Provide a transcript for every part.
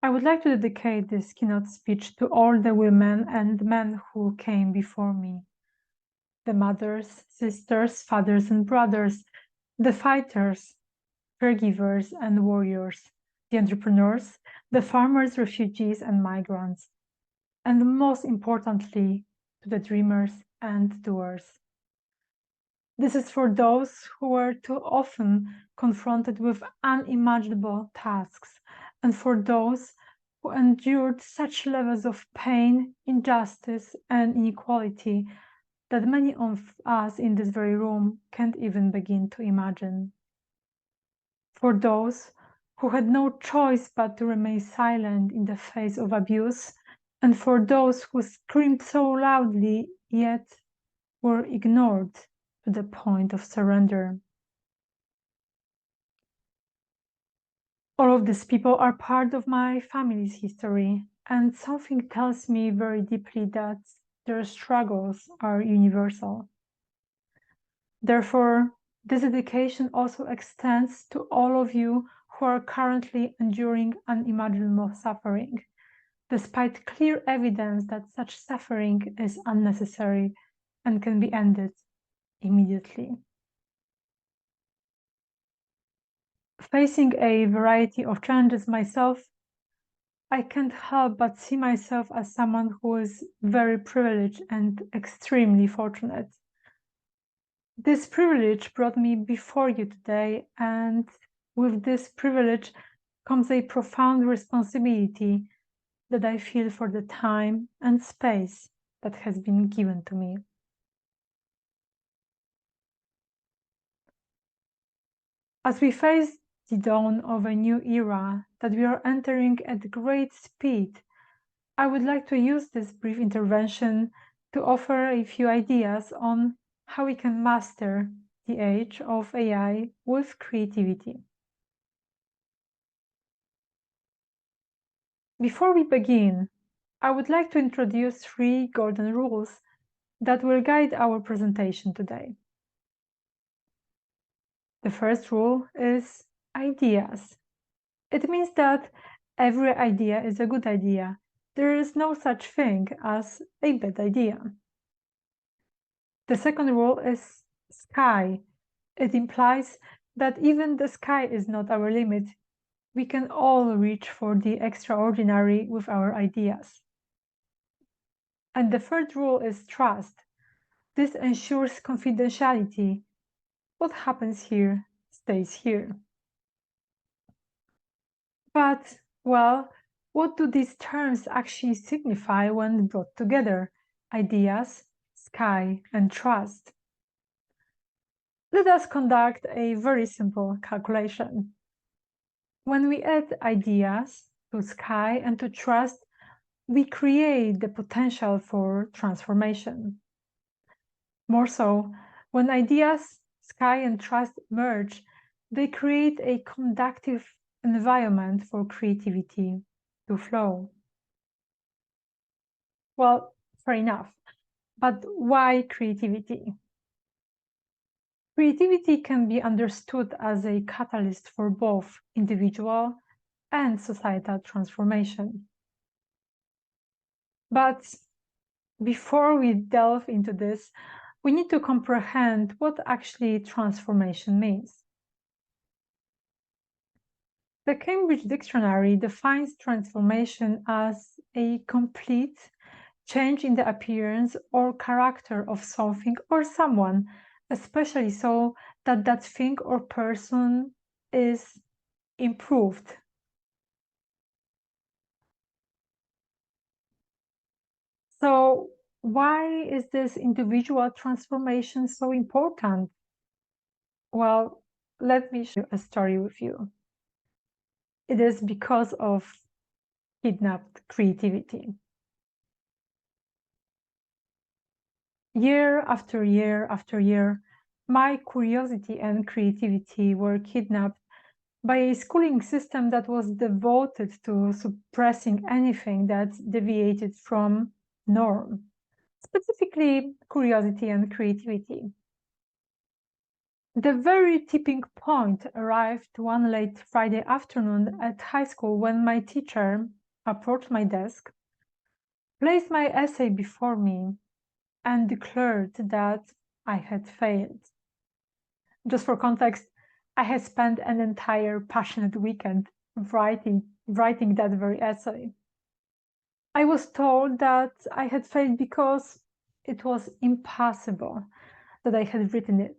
I would like to dedicate this keynote speech to all the women and men who came before me. The mothers, sisters, fathers and brothers, the fighters, caregivers and warriors, the entrepreneurs, the farmers, refugees and migrants, and most importantly, to the dreamers and doers. This is for those who were too often confronted with unimaginable tasks, and for those who endured such levels of pain, injustice, and inequality that many of us in this very room can't even begin to imagine. For those who had no choice but to remain silent in the face of abuse, and for those who screamed so loudly yet were ignored to the point of surrender. All of these people are part of my family's history, and something tells me very deeply that their struggles are universal. Therefore, this dedication also extends to all of you who are currently enduring unimaginable suffering, despite clear evidence that such suffering is unnecessary and can be ended immediately. Facing a variety of challenges myself, I can't help but see myself as someone who is very privileged and extremely fortunate. This privilege brought me before you today, and with this privilege comes a profound responsibility that I feel for the time and space that has been given to me. As we face the dawn of a new era that we are entering at great speed, I would like to use this brief intervention to offer a few ideas on how we can master the age of AI with creativity. Before we begin, I would like to introduce 3 golden rules that will guide our presentation today. The first rule is ideas. It means that every idea is a good idea. There is no such thing as a bad idea. The second rule is sky. It implies that even the sky is not our limit. We can all reach for the extraordinary with our ideas. And the third rule is trust. This ensures confidentiality. What happens here stays here. But, well, what do these terms actually signify when brought together? Ideas, sky, and trust. Let us conduct a very simple calculation. When we add ideas to sky and to trust, we create the potential for transformation. More so, when ideas, sky, and trust merge, they create a conducive environment for creativity to flow. Well, fair enough. But why creativity? Creativity can be understood as a catalyst for both individual and societal transformation. But before we delve into this, we need to comprehend what actually transformation means. The Cambridge Dictionary defines transformation as a complete change in the appearance or character of something or someone, especially so that that thing or person is improved. So why is this individual transformation so important? Well, let me share a story with you. It is because of kidnapped creativity. Year after year after year, my curiosity and creativity were kidnapped by a schooling system that was devoted to suppressing anything that deviated from norm, specifically curiosity and creativity. The very tipping point arrived one late Friday afternoon at high school when my teacher approached my desk, placed my essay before me, and declared that I had failed. Just for context, I had spent an entire passionate weekend writing that very essay. I was told that I had failed because it was impossible that I had written it.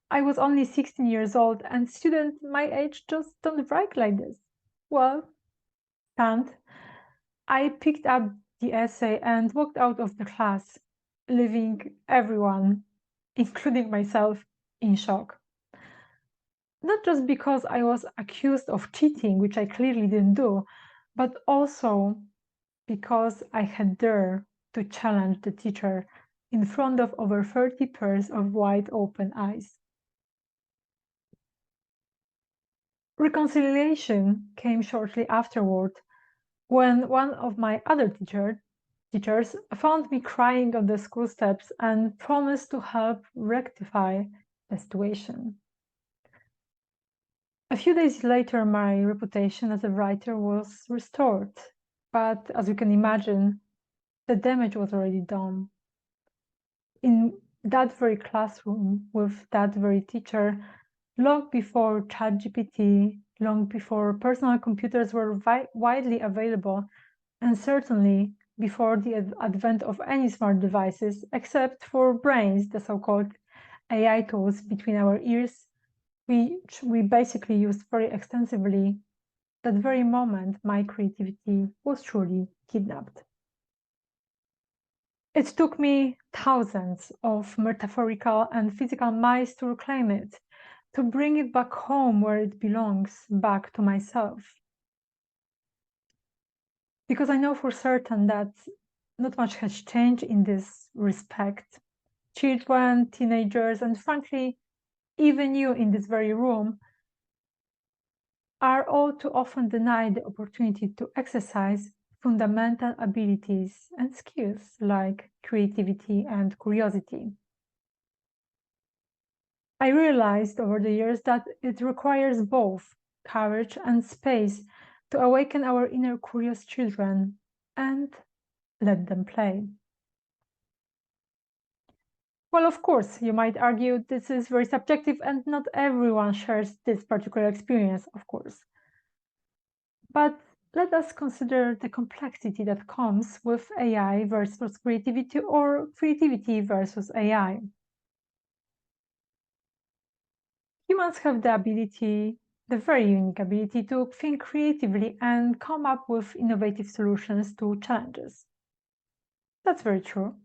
I was only 16 years old, and students my age just don't write like this. Well, and I picked up the essay and walked out of the class, leaving everyone, including myself, in shock. Not just because I was accused of cheating, which I clearly didn't do, but also because I had dared to challenge the teacher in front of over 30 pairs of wide open eyes. Reconciliation came shortly afterward when one of my other teachers found me crying on the school steps and promised to help rectify the situation. A few days later, my reputation as a writer was restored, but as you can imagine, the damage was already done. In that very classroom with that very teacher, long before ChatGPT, long before personal computers were widely available, and certainly before the advent of any smart devices, except for brains, the so-called AI tools between our ears, which we basically used very extensively, that very moment my creativity was truly kidnapped. It took me thousands of metaphorical and physical miles to reclaim it, to bring it back home where it belongs, back to myself. Because I know for certain that not much has changed in this respect. Children, teenagers, and frankly, even you in this very room are all too often denied the opportunity to exercise fundamental abilities and skills like creativity and curiosity. I realized over the years that it requires both courage and space to awaken our inner curious children and let them play. Well, of course, you might argue this is very subjective and not everyone shares this particular experience, of course. But let us consider the complexity that comes with AI versus creativity or creativity versus AI. Humans have the ability, the very unique ability to think creatively and come up with innovative solutions to challenges. That's very true.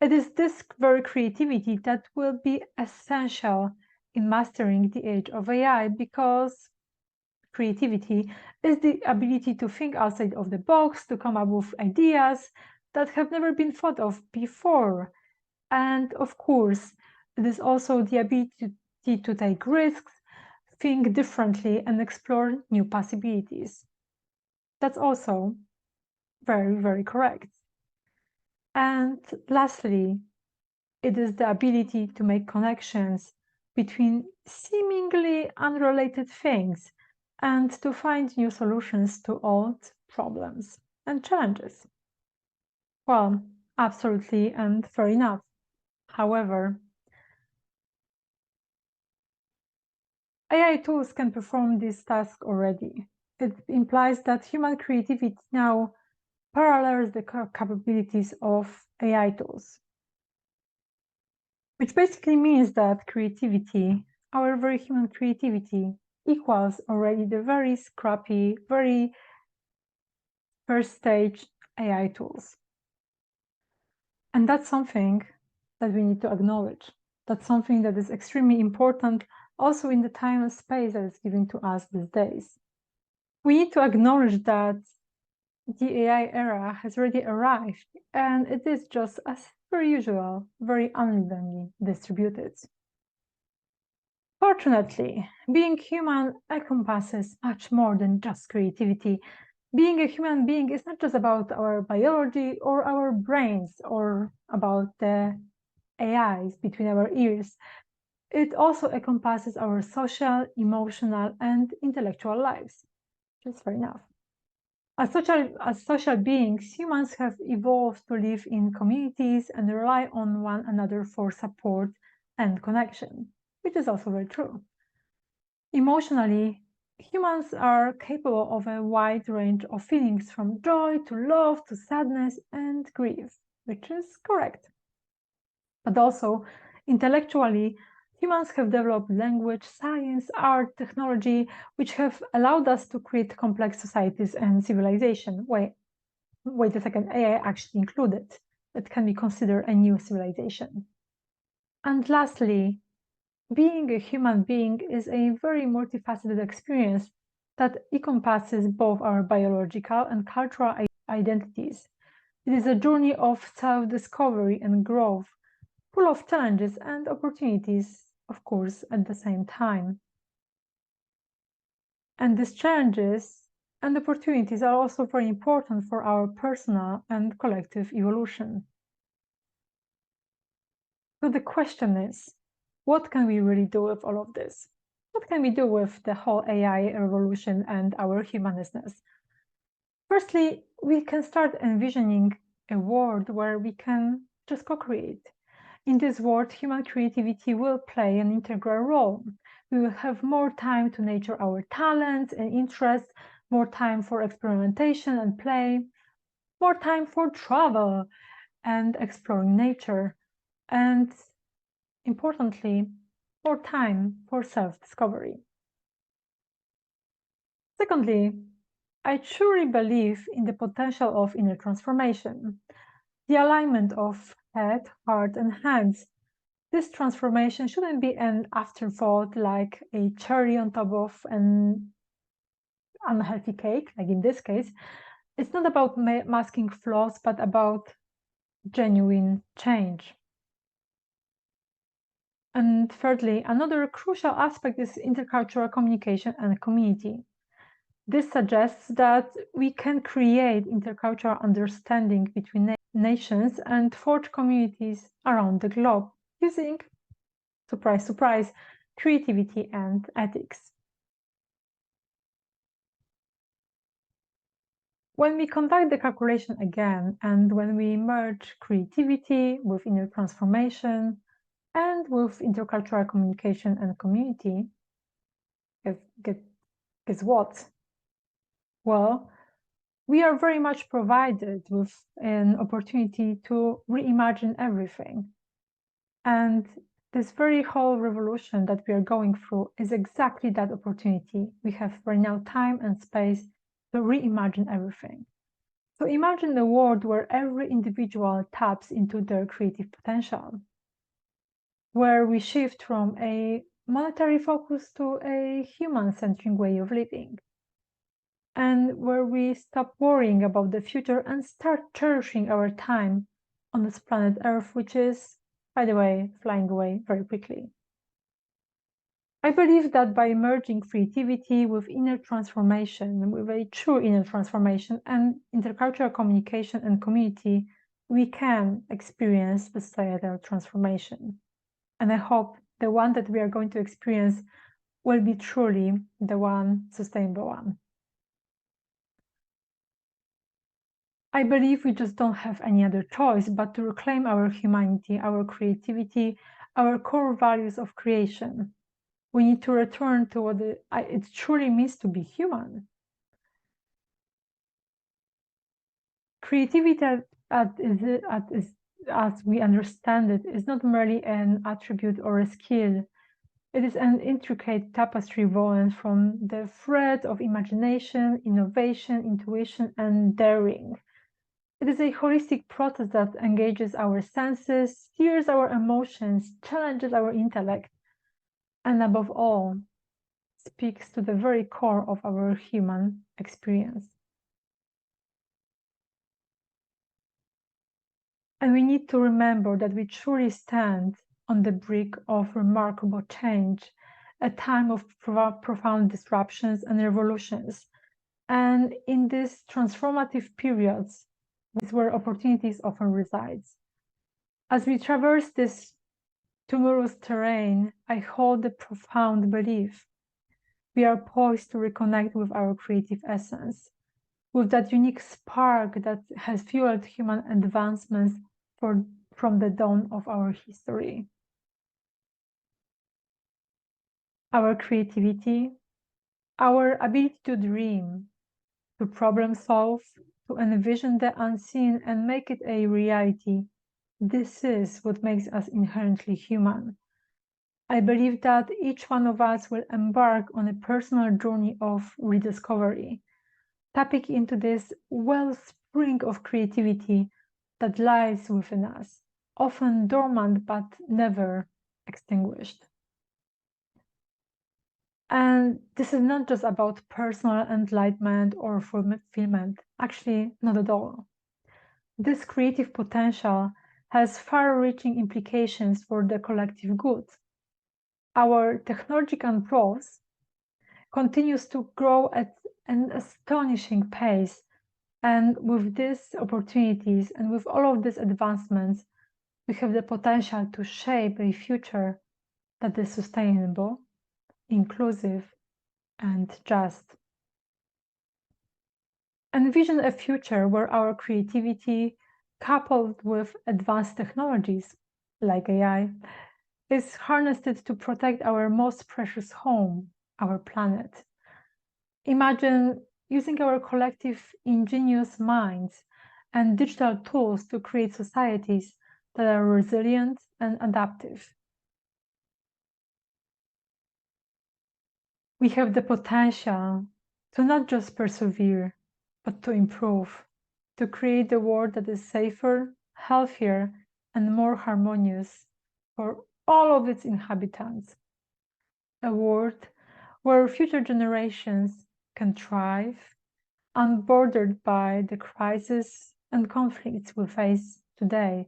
It is this very creativity that will be essential in mastering the age of AI because creativity is the ability to think outside of the box, to come up with ideas that have never been thought of before. And of course, it is also the ability to take risks, think differently, and explore new possibilities. That's also very, very correct. And lastly, it is the ability to make connections between seemingly unrelated things and to find new solutions to old problems and challenges. Well, absolutely and fair enough. However, AI tools can perform this task already. It implies that human creativity now parallels the capabilities of AI tools, which basically means that creativity, our very human creativity, equals already the very scrappy, very first stage AI tools. And that's something that we need to acknowledge. That's something that is extremely important also in the time and space that is given to us these days. We need to acknowledge that the AI era has already arrived, and it is just, as per usual, very unevenly distributed. Fortunately, being human encompasses much more than just creativity. Being a human being is not just about our biology or our brains or about the AIs between our ears. it also encompasses our social, emotional, and intellectual lives. Just fair enough. As social beings, humans have evolved to live in communities and rely on one another for support and connection, which is also very true. Emotionally, humans are capable of a wide range of feelings from joy to love to sadness and grief, which is correct. But also, intellectually, humans have developed language, science, art, technology, which have allowed us to create complex societies and civilization. Wait a second, AI actually included. That can be considered a new civilization. And lastly, being a human being is a very multifaceted experience that encompasses both our biological and cultural identities. It is a journey of self-discovery and growth, full of challenges and opportunities, of course, at the same time. And these challenges and opportunities are also very important for our personal and collective evolution. So the question is, what can we really do with all of this? What can we do with the whole AI revolution and our humanistness? Firstly, we can start envisioning a world where we can just co-create. In this world, human creativity will play an integral role. We will have more time to nurture our talents and interests, more time for experimentation and play, more time for travel and exploring nature, and importantly, more time for self-discovery. Secondly, I truly believe in the potential of inner transformation, the alignment of head, heart, and hands. This transformation shouldn't be an afterthought like a cherry on top of an unhealthy cake, like in this case. It's not about masking flaws, but about genuine change. And thirdly, another crucial aspect is intercultural communication and community. This suggests that we can create intercultural understanding between nations and forge communities around the globe using, surprise, surprise, creativity and ethics. When we conduct the calculation again, and when we merge creativity with inner transformation and with intercultural communication and community, guess what? Well, we are very much provided with an opportunity to reimagine everything. And this very whole revolution that we are going through is exactly that opportunity. We have right now time and space to reimagine everything. So imagine a world where every individual taps into their creative potential, where we shift from a monetary focus to a human-centric way of living, and where we stop worrying about the future and start cherishing our time on this planet Earth, which is, by the way, flying away very quickly. I believe that by merging creativity with inner transformation, with a true inner transformation and intercultural communication and community, we can experience the societal transformation. And I hope the one that we are going to experience will be truly the one sustainable one. I believe we just don't have any other choice but to reclaim our humanity, our creativity, our core values of creation. We need to return to what it truly means to be human. Creativity, as we understand it, is not merely an attribute or a skill. It is an intricate tapestry woven from the thread of imagination, innovation, intuition, and daring. It is a holistic process that engages our senses, steers our emotions, challenges our intellect, and above all, speaks to the very core of our human experience. And we need to remember that we truly stand on the brink of remarkable change, a time of profound disruptions and revolutions. And in these transformative periods, is where opportunities often resides. As we traverse this tomorrow's terrain, I hold a profound belief. We are poised to reconnect with our creative essence, with that unique spark that has fueled human advancements from the dawn of our history. Our creativity, our ability to dream, to problem solve, to envision the unseen and make it a reality. This is what makes us inherently human. I believe that each one of us will embark on a personal journey of rediscovery, tapping into this wellspring of creativity that lies within us, often dormant but never extinguished. And this is not just about personal enlightenment or fulfillment, actually, not at all. This creative potential has far reaching implications for the collective good. Our technological prowess continues to grow at an astonishing pace. And with these opportunities and with all of these advancements, we have the potential to shape a future that is sustainable, inclusive, and just. Envision a future where our creativity, coupled with advanced technologies like AI, is harnessed to protect our most precious home, our planet. Imagine using our collective ingenious minds and digital tools to create societies that are resilient and adaptive. We have the potential to not just persevere, but to improve, to create a world that is safer, healthier, and more harmonious for all of its inhabitants. A world where future generations can thrive, unbordered by the crises and conflicts we face today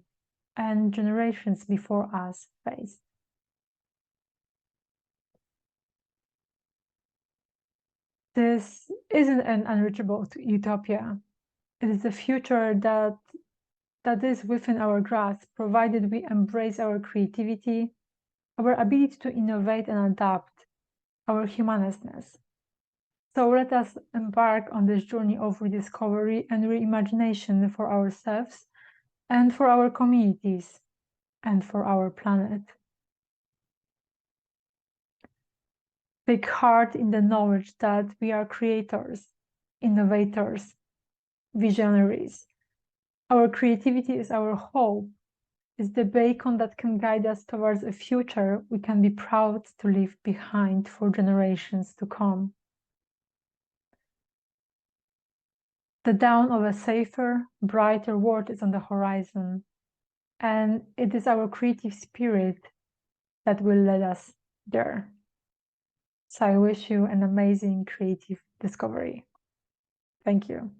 and generations before us faced. This isn't an unreachable utopia. It is a future that is within our grasp, provided we embrace our creativity, our ability to innovate and adapt, our humanistness. So let us embark on this journey of rediscovery and reimagination for ourselves and for our communities and for our planet. Take heart in the knowledge that we are creators, innovators, visionaries. Our creativity is our hope, is the beacon that can guide us towards a future we can be proud to leave behind for generations to come. The dawn of a safer, brighter world is on the horizon, and it is our creative spirit that will lead us there. So I wish you an amazing creative discovery. Thank you.